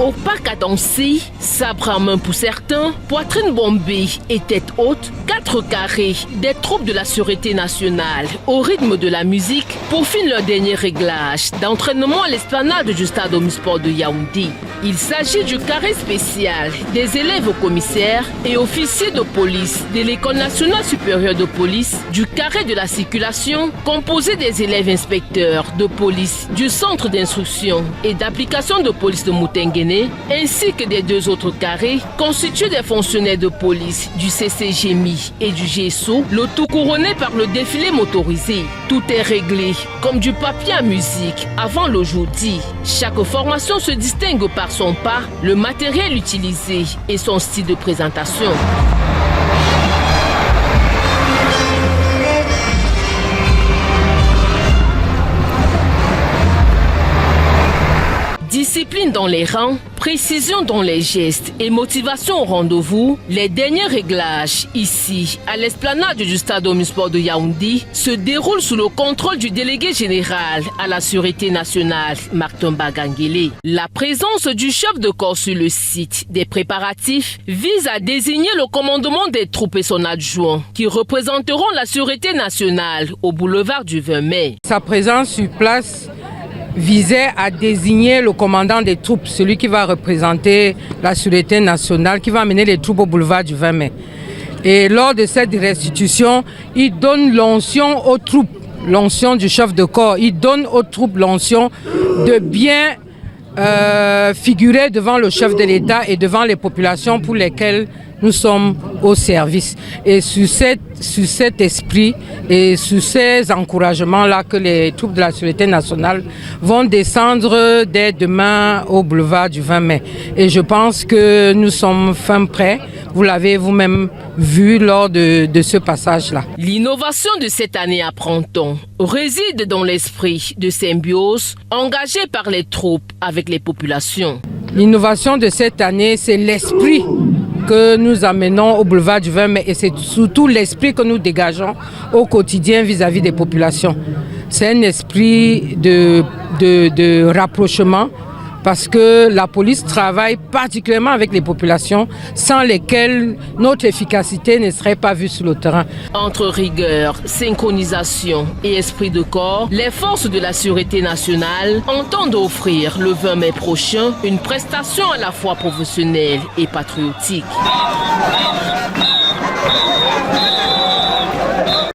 Opaque à danser, sabre à main pour certains, poitrine bombée et tête haute, 4 carrés des troupes de la Sûreté nationale au rythme de la musique peaufinent leur dernier réglage d'entraînement à l'esplanade du stade omnisport de Yaoundé. Il s'agit du carré spécial des élèves commissaires et officiers de police de l'École nationale supérieure de police, du carré de la circulation composé des élèves inspecteurs de police du centre d'instruction et d'application de police de Moutenguene, ainsi que des 2 autres carrés constitués des fonctionnaires de police du CCGMI et du GSO, le tout couronné par le défilé motorisé. Tout est réglé comme du papier à musique avant le jour dit. Chaque formation se distingue par son pas, le matériel utilisé et son style de présentation. Discipline dans les rangs, précision dans les gestes et motivation au rendez-vous, les derniers réglages ici à l'esplanade du stade omnisport de Yaoundé se déroulent sous le contrôle du délégué général à la Sûreté nationale, Martin Bagangele. La présence du chef de corps sur le site des préparatifs vise à désigner le commandement des troupes et son adjoint qui représenteront la Sûreté nationale au boulevard du 20 mai. Sa présence sur place visait à désigner le commandant des troupes, celui qui va représenter la Sûreté nationale, qui va amener les troupes au boulevard du 20 mai. Et lors de cette restitution, il donne l'onction aux troupes, l'onction du chef de corps. Il donne aux troupes l'onction de bien figurer devant le chef de l'État et devant les populations pour lesquelles nous sommes au service. Et sur cet esprit et sur ces encouragements-là que les troupes de la Sûreté nationale vont descendre dès demain au boulevard du 20 mai. Et je pense que nous sommes fin prêts. Vous l'avez vous-même vu lors de ce passage-là. L'innovation de cette année, apprend-on, réside dans l'esprit de symbiose engagé par les troupes avec les populations. L'innovation de cette année, c'est l'esprit que nous amenons au boulevard du 20 mai et c'est surtout l'esprit que nous dégageons au quotidien vis-à-vis des populations. C'est un esprit de rapprochement parce que la police travaille particulièrement avec les populations sans lesquelles notre efficacité ne serait pas vue sur le terrain. Entre rigueur, synchronisation et esprit de corps, les forces de la Sûreté nationale entendent offrir le 20 mai prochain une prestation à la fois professionnelle et patriotique.